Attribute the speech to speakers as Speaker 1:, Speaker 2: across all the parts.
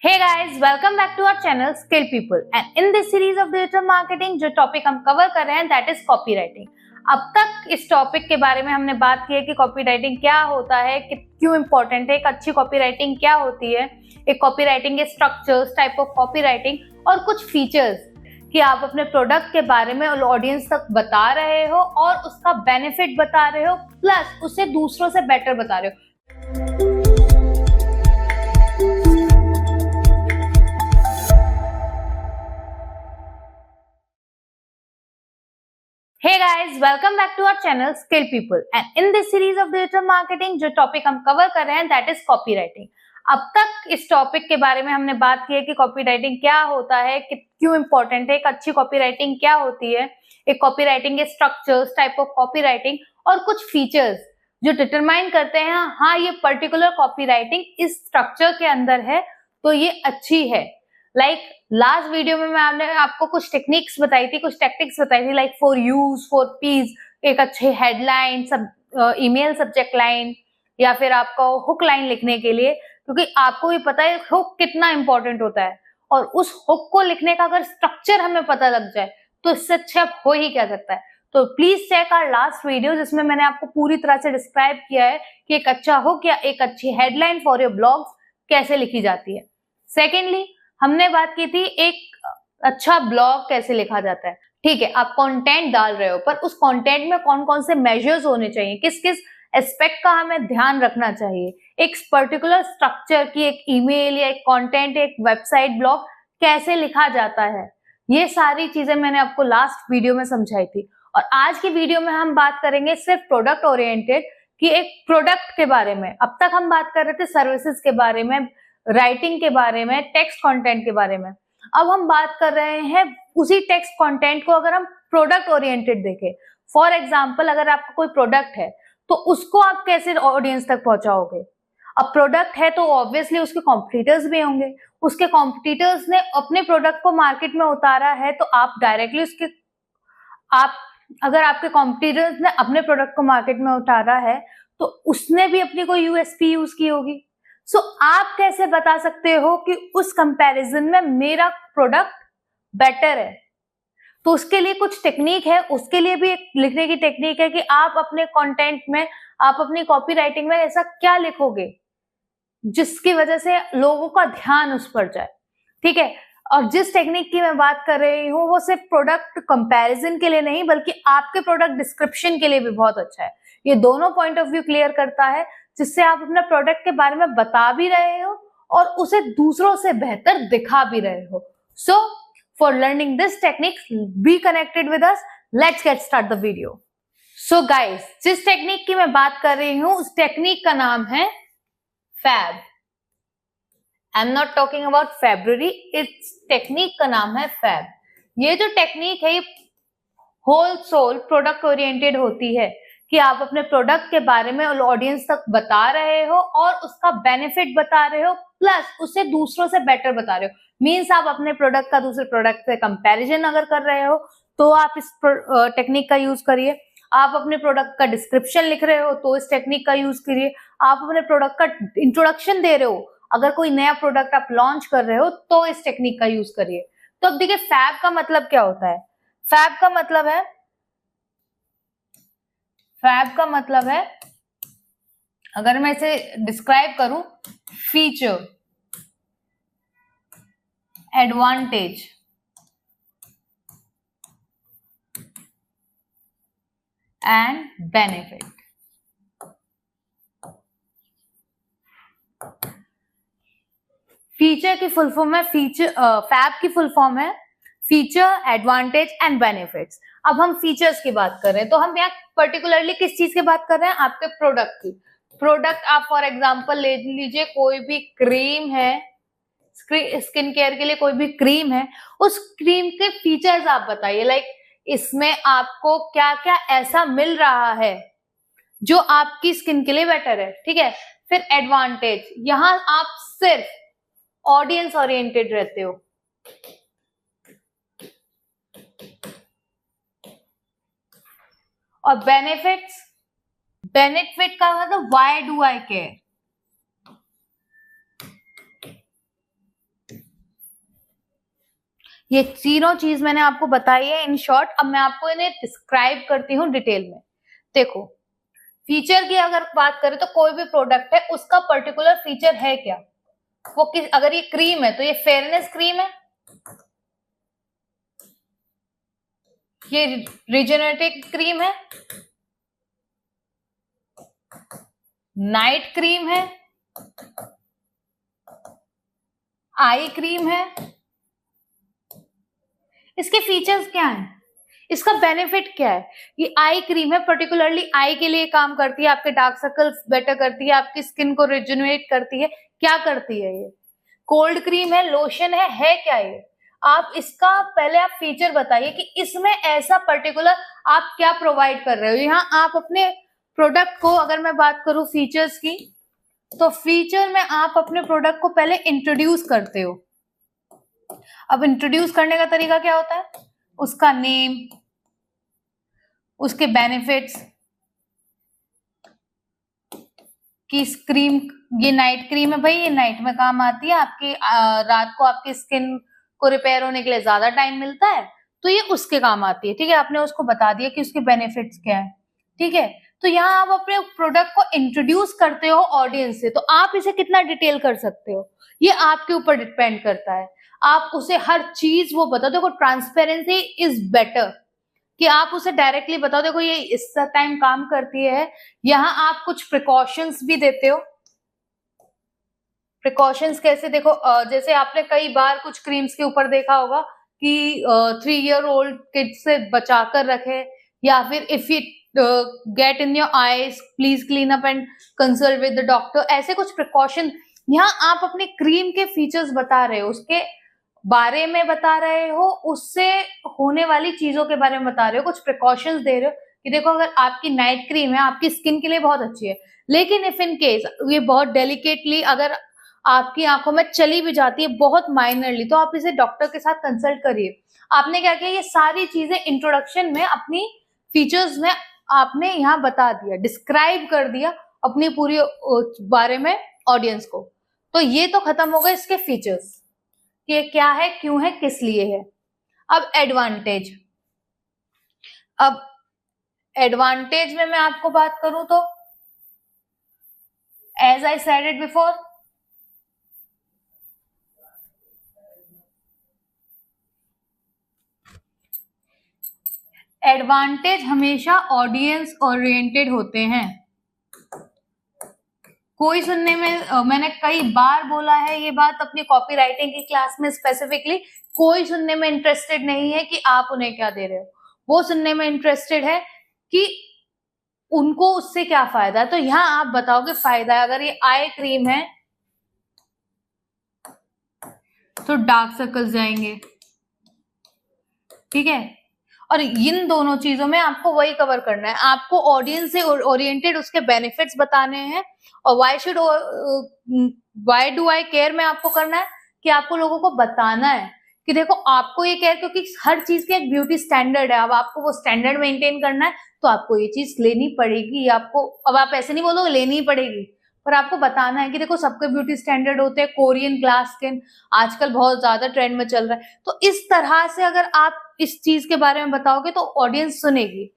Speaker 1: Hey guys, welcome back to our channel Skill People and in this series of digital marketing जो topic हम cover कर रहे हैं that is copywriting। अब तक इस टॉपिक के बारे में हमने बात की है कि कॉपीराइटिंग क्या होता है, क्यों इम्पोर्टेंट है, एक अच्छी कॉपीराइटिंग क्या होती है, एक कॉपीराइटिंग के स्ट्रक्चर्स, टाइप ऑफ कॉपीराइटिंग और कुछ फीचर्स कि आप अपने प्रोडक्ट के बारे में ऑडियंस तक बता रहे हो और उसका बेनिफिट बता रहे हो प्लस उसे दूसरों से बेटर बता रहे हो। Hey guys, welcome back to our channel Skill People and in this series of digital marketing जो टॉपिक हम कवर कर रहे हैं that is copywriting। अब तक इस टॉपिक के बारे में हमने बात की है कि कॉपीराइटिंग क्या होता है, क्यों इम्पोर्टेंट है, एक अच्छी कॉपीराइटिंग क्या होती है, एक कॉपीराइटिंग के स्ट्रक्चर्स, टाइप ऑफ कॉपीराइटिंग और कुछ फीचर्स जो डिटरमाइन करते हैं हाँ ये पर्टिकुलर कॉपीराइटिंग इस स्ट्रक्चर के अंदर है तो ये अच्छी है। लास्ट वीडियो में मैंने आपको कुछ टेक्निक्स बताई थी, कुछ टैक्टिक्स बताई थी, like for use, for piece, एक अच्छे हेडलाइन, ईमेल सब्जेक्ट लाइन या फिर आपको हुक लाइन लिखने के लिए, क्योंकि आपको भी पता है हुक कितना इंपॉर्टेंट होता है और उस हुक को लिखने का अगर स्ट्रक्चर हमें पता लग जाए तो इससे अच्छा हो ही क्या सकता है। तो please check our last video जिसमें मैंने आपको पूरी तरह से डिस्क्राइब किया है कि एक अच्छा हुक या एक अच्छी हेडलाइन फॉर योर ब्लॉग कैसे लिखी जाती है। सेकेंडली हमने बात की थी एक अच्छा ब्लॉग कैसे लिखा जाता है। ठीक है, आप कंटेंट डाल रहे हो पर उस कंटेंट में कौन कौन से मेजर्स होने चाहिए, किस किस एस्पेक्ट का हमें ध्यान रखना चाहिए, एक पर्टिकुलर स्ट्रक्चर की एक ईमेल या एक कंटेंट, एक वेबसाइट ब्लॉग कैसे लिखा जाता है, ये सारी चीजें मैंने आपको लास्ट वीडियो में समझाई थी। और आज की वीडियो में हम बात करेंगे सिर्फ प्रोडक्ट ओरिएंटेड कि एक प्रोडक्ट के बारे में। अब तक हम बात कर रहे थे सर्विसेज के बारे में, राइटिंग के बारे में, टेक्स्ट कंटेंट के बारे में। अब हम बात कर रहे हैं उसी टेक्स्ट कंटेंट को अगर हम प्रोडक्ट ओरिएंटेड देखें। फॉर एग्जांपल अगर आपका कोई प्रोडक्ट है तो उसको आप कैसे ऑडियंस तक पहुंचाओगे। अब प्रोडक्ट है तो ऑब्वियसली उसके कॉम्पिटिटर्स भी होंगे, उसके कॉम्पिटिटर्स ने अपने प्रोडक्ट को मार्केट में उतारा है तो आप डायरेक्टली अगर आपके कॉम्पिटिटर्स ने अपने प्रोडक्ट को मार्केट में उतारा है तो उसने भी अपनी कोई यूएसपी यूज की होगी। सो आप कैसे बता सकते हो कि उस कंपैरिजन में मेरा प्रोडक्ट बेटर है। तो उसके लिए कुछ टेक्निक है, उसके लिए भी एक लिखने की टेक्निक है कि आप अपने कंटेंट में, आप अपनी कॉपीराइटिंग में ऐसा क्या लिखोगे जिसकी वजह से लोगों का ध्यान उस पर जाए। ठीक है, और जिस टेक्निक की मैं बात कर रही हूँ वो सिर्फ प्रोडक्ट कंपैरिजन के लिए नहीं बल्कि आपके प्रोडक्ट डिस्क्रिप्शन के लिए भी बहुत अच्छा है। ये दोनों पॉइंट ऑफ व्यू क्लियर करता है जिससे आप अपने प्रोडक्ट के बारे में बता भी रहे हो और उसे दूसरों से बेहतर दिखा भी रहे हो। So for learning this technique be connected with us, let's get start the video. So guys, जिस टेक्निक की मैं बात कर रही हूँ उस टेक्निक का नाम है fab. I am not talking about February, इस टेक्निक का नाम है फैब। ये जो टेक्निक है ये होल सोल प्रोडक्ट ओरिएंटेड होती है कि आप अपने प्रोडक्ट के बारे में ऑडियंस तक बता रहे हो और उसका बेनिफिट बता रहे हो प्लस उसे दूसरों से बेटर बता रहे हो। मींस आप अपने प्रोडक्ट का दूसरे प्रोडक्ट से कंपैरिजन अगर कर रहे हो तो आप इस टेक्निक का यूज करिए। आप अपने प्रोडक्ट का डिस्क्रिप्शन लिख रहे हो तो इस टेक्निक का यूज करिए। आप अपने प्रोडक्ट का इंट्रोडक्शन दे रहे हो, अगर कोई नया प्रोडक्ट आप लॉन्च कर रहे हो तो इस टेक्निक का यूज करिए। तो अब देखिए फैब का मतलब क्या होता है। फैब का मतलब है अगर मैं इसे डिस्क्राइब करूं, feature, advantage, and benefit. Feature की फुल फॉर्म है फैब की फुल फॉर्म है फीचर, एडवांटेज एंड बेनिफिट्स। अब हम फीचर्स की बात कर रहे हैं तो हम यहाँ पर्टिकुलरली किस चीज की बात कर रहे हैं, आपके प्रोडक्ट की। प्रोडक्ट आप फॉर एग्जांपल ले लीजिए, कोई भी क्रीम है, स्किन केयर के लिए कोई भी क्रीम है, उस क्रीम के फीचर्स आप बताइए, लाइक इसमें आपको क्या क्या ऐसा मिल रहा है जो आपकी स्किन के लिए बेटर है। ठीक है, फिर एडवांटेज, यहां आप सिर्फ ऑडियंस ओरिएंटेड रहते हो। और बेनिफिट का मतलब व्हाई डू आई केयर। ये तीनों चीज मैंने आपको बताई है इन शॉर्ट। अब मैं आपको इन्हें डिस्क्राइब करती हूँ डिटेल में। देखो, फीचर की अगर बात करें तो कोई भी प्रोडक्ट है उसका पर्टिकुलर फीचर है क्या, वो किस, अगर ये क्रीम है तो ये फेयरनेस क्रीम है, ये रिजेनरेटिव क्रीम है, नाइट क्रीम है, आई क्रीम है। इसके फीचर्स क्या हैं, इसका बेनिफिट क्या है। ये आई क्रीम है, पर्टिकुलरली आई के लिए काम करती है, आपके डार्क सर्कल्स बेटर करती है, आपकी स्किन को रिजुनरेट करती है। क्या करती है ये? कोल्ड क्रीम है, लोशन है क्या ये? आप इसका पहले आप फीचर बताइए कि इसमें ऐसा पर्टिकुलर आप क्या प्रोवाइड कर रहे हो। यहाँ आप अपने प्रोडक्ट को, अगर मैं बात करूं फीचर्स की, तो फीचर में आप अपने प्रोडक्ट को पहले इंट्रोड्यूस करते हो। अब इंट्रोड्यूस करने का तरीका क्या होता है, उसका नेम, उसके बेनिफिट्स, कि क्रीम, ये नाइट क्रीम है भाई, ये नाइट में काम आती है, आपकी रात को आपकी स्किन को रिपेयर होने के लिए ज्यादा टाइम मिलता है, तो ये उसके काम आती है। ठीक है, आपने उसको बता दिया कि उसके बेनिफिट्स क्या है। ठीक है, तो यहाँ आप अपने प्रोडक्ट को इंट्रोड्यूस करते हो ऑडियंस से, तो आप इसे कितना डिटेल कर सकते हो ये आपके ऊपर डिपेंड करता है। आप उसे हर चीज वो बताओ। देखो, ट्रांसपेरेंसी इज बेटर, कि आप उसे डायरेक्टली बताओ देखो ये इस टाइम काम करती है। यहाँ आप कुछ प्रिकॉशंस भी देते हो। प्रिकॉशंस कैसे? देखो, जैसे आपने कई बार कुछ क्रीम्स के ऊपर देखा होगा कि 3-year-old किड्स से बचा कर रखे, या फिर if you get in your eyes please clean up and consult with the doctor, ऐसे कुछ प्रिकॉशन। यहाँ आप अपनी क्रीम के फीचर्स बता रहे हो, उसके बारे में बता रहे हो, उससे होने वाली चीजों के बारे में बता रहे हो, कुछ प्रिकॉशंस दे रहे हो कि देखो अगर आपकी नाइट क्रीम है आपकी स्किन के लिए बहुत अच्छी है, लेकिन इफ इन केस ये बहुत डेलिकेटली अगर आपकी आंखों में चली भी जाती है बहुत माइनरली, तो आप इसे डॉक्टर के साथ कंसल्ट करिए। आपने क्या किया, ये सारी चीजें इंट्रोडक्शन में अपनी फीचर्स में आपने यहाँ बता दिया, डिस्क्राइब कर दिया अपनी पूरी बारे में ऑडियंस को। तो ये तो खत्म हो गए इसके फीचर्स कि ये क्या है, क्यों है, किस लिए है। अब एडवांटेज। अब एडवांटेज में मैं आपको बात करूं तो as I said it before, advantage हमेशा ऑडियंस ओरिएंटेड होते हैं। कोई सुनने में मैंने कई बार बोला है ये बात अपनी कॉपी राइटिंग की क्लास में स्पेसिफिकली, कोई सुनने में इंटरेस्टेड नहीं है कि आप उन्हें क्या दे रहे हो, वो सुनने में इंटरेस्टेड है कि उनको उससे क्या फायदा है। तो यहाँ आप बताओगे फायदा है, अगर ये आई क्रीम है तो डार्क सर्कल्स जाएंगे। ठीक है, और इन दोनों चीजों में आपको वही कवर करना है, आपको ऑडियंस से ओरिएंटेड उसके बेनिफिट्स बताने हैं। और व्हाई डू आई केयर में आपको करना है कि आपको लोगों को बताना है कि देखो आपको ये केयर, क्योंकि हर चीज की एक ब्यूटी स्टैंडर्ड है, अब आपको वो स्टैंडर्ड मेंटेन करना है तो आपको ये चीज लेनी पड़ेगी। आपको अब आप ऐसे नहीं बोलोगे लेनी ही पड़ेगी, पर आपको बताना है कि देखो सबके ब्यूटी स्टैंडर्ड होते हैं। कोरियन ग्लास स्किन आजकल बहुत ज्यादा ट्रेंड में चल रहा है, तो इस तरह से अगर आप इस चीज के बारे में बताओगे तो ऑडियंस सुनेगी।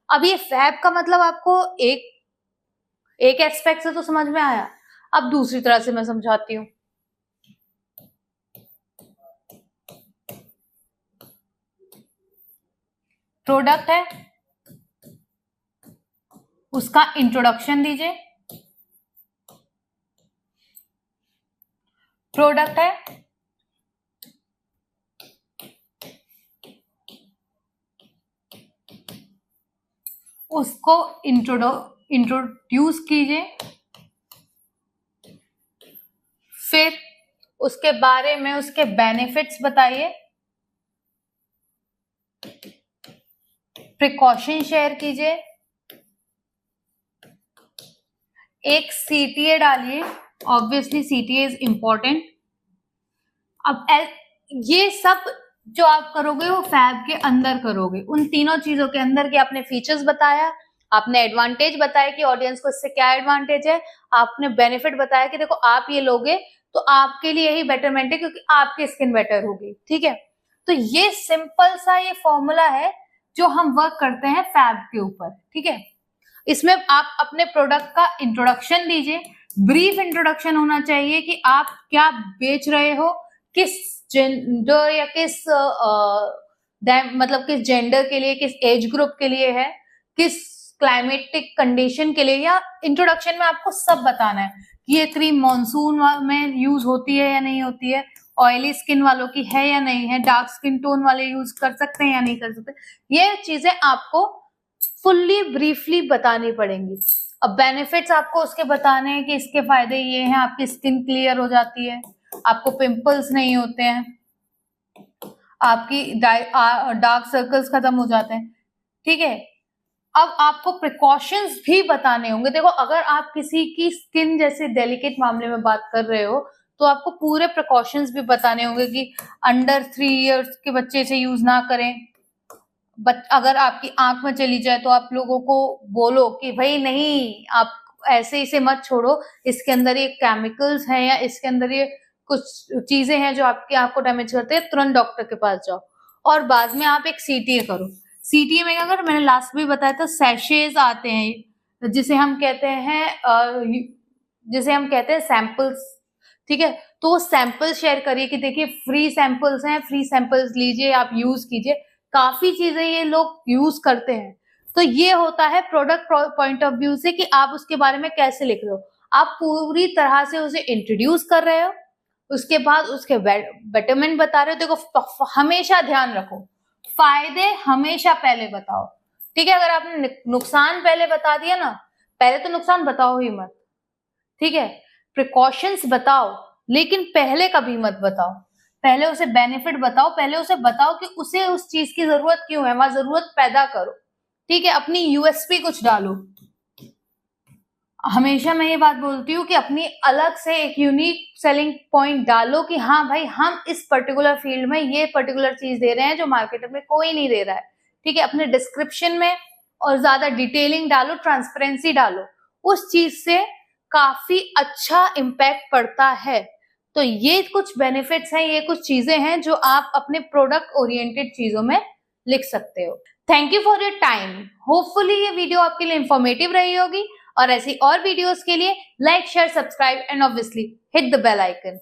Speaker 1: अब ये फैब का मतलब आपको एक एस्पेक्ट से तो समझ में आया, अब दूसरी तरह से मैं समझाती हूँ। प्रोडक्ट है, उसका इंट्रोडक्शन दीजिए। प्रोडक्ट है, उसको इंट्रोड्यूस कीजिए, फिर उसके बारे में उसके बेनिफिट्स बताइए, प्रिकॉशन शेयर कीजिए, एक सीटीए डालिए, ऑब्वियसली सीटीए इज इंपॉर्टेंट। अब ये सब जो आप करोगे वो फैब के अंदर करोगे, उन तीनों चीजों के अंदर के आपने फीचर्स बताया, आपने एडवांटेज बताया कि ऑडियंस को इससे क्या एडवांटेज है, आपने बेनिफिट बताया कि देखो आप ये लोगे तो आपके लिए यही बेटरमेंट है क्योंकि आपकी स्किन बेटर होगी। ठीक है, तो ये सिंपल सा ये फॉर्मूला है जो हम वर्क करते हैं फैब के ऊपर, ठीक है। इसमें आप अपने प्रोडक्ट का इंट्रोडक्शन दीजिए, ब्रीफ इंट्रोडक्शन होना चाहिए कि आप क्या बेच रहे हो, किस जेंडर या किस मतलब किस जेंडर के लिए, किस एज ग्रुप के लिए है, किस क्लाइमेटिक कंडीशन के लिए, या इंट्रोडक्शन में आपको सब बताना है कि ये क्रीम मॉनसून में यूज होती है या नहीं होती है, ऑयली स्किन वालों की है या नहीं है, डार्क स्किन टोन वाले यूज कर सकते हैं या नहीं कर सकते। ये चीजें आपको फुल्ली ब्रीफली बतानी पड़ेंगी। अब बेनिफिट्स आपको उसके बताने हैं कि इसके फायदे ये हैं, आपकी स्किन क्लियर हो जाती है, आपको पिंपल्स नहीं होते हैं, आपकी डार्क सर्कल्स खत्म हो जाते हैं, ठीक है। अब आपको प्रिकॉशंस भी बताने होंगे। देखो, अगर आप किसी की स्किन जैसे डेलिकेट मामले में बात कर रहे हो तो आपको पूरे प्रिकॉशंस भी बताने होंगे कि अंडर 3 इयर्स के बच्चे से यूज ना करें। बट अगर आपकी आंख में चली जाए तो आप लोगों को बोलो कि भाई नहीं, आप ऐसे इसे मत छोड़ो, इसके अंदर ये केमिकल्स हैं या इसके अंदर ये कुछ चीजें हैं जो आपकी आंख को डैमेज करते हैं, तुरंत डॉक्टर के पास जाओ। और बाद में आप एक सीटीए करो। सीटीए में अगर मैंने लास्ट में बताया था, सैशेज आते हैं जिसे हम कहते हैं सैंपल्स, ठीक है। तो वो सैंपल शेयर करिए कि देखिए फ्री सैंपल्स हैं, फ्री सैंपल्स लीजिए, आप यूज कीजिए। काफी चीजें ये लोग यूज करते हैं। तो ये होता है प्रोडक्ट पॉइंट ऑफ व्यू से कि आप उसके बारे में कैसे लिख रहे हो। आप पूरी तरह से उसे इंट्रोड्यूस कर रहे हो, उसके बाद उसके बेटरमेंट बता रहे हो। देखो, हमेशा ध्यान रखो, फायदे हमेशा पहले बताओ, ठीक है। अगर आपने नुकसान पहले बता दिया ना, पहले तो नुकसान बताओ ही मत, ठीक है। प्रिकॉशंस बताओ, लेकिन पहले कभी मत बताओ। पहले उसे बेनिफिट बताओ, पहले उसे बताओ कि उसे उस चीज की जरूरत क्यों है, वहां जरूरत पैदा करो, ठीक है। अपनी यूएसपी कुछ डालो। हमेशा मैं ये बात बोलती हूँ कि अपनी अलग से एक यूनिक सेलिंग पॉइंट डालो कि हाँ भाई, हम इस पर्टिकुलर फील्ड में ये पर्टिकुलर चीज दे रहे हैं जो मार्केट में कोई नहीं दे रहा है, ठीक है। अपने डिस्क्रिप्शन में और ज्यादा डिटेलिंग डालो, ट्रांसपेरेंसी डालो, उस चीज से काफी अच्छा इम्पैक्ट पड़ता है। तो ये कुछ बेनिफिट्स हैं, ये कुछ चीजें हैं जो आप अपने प्रोडक्ट ओरिएंटेड चीजों में लिख सकते हो। Thank you for your time. Hopefully ये वीडियो आपके लिए इंफॉर्मेटिव रही होगी, और ऐसी और वीडियोस के लिए like, share, subscribe and obviously hit the bell icon.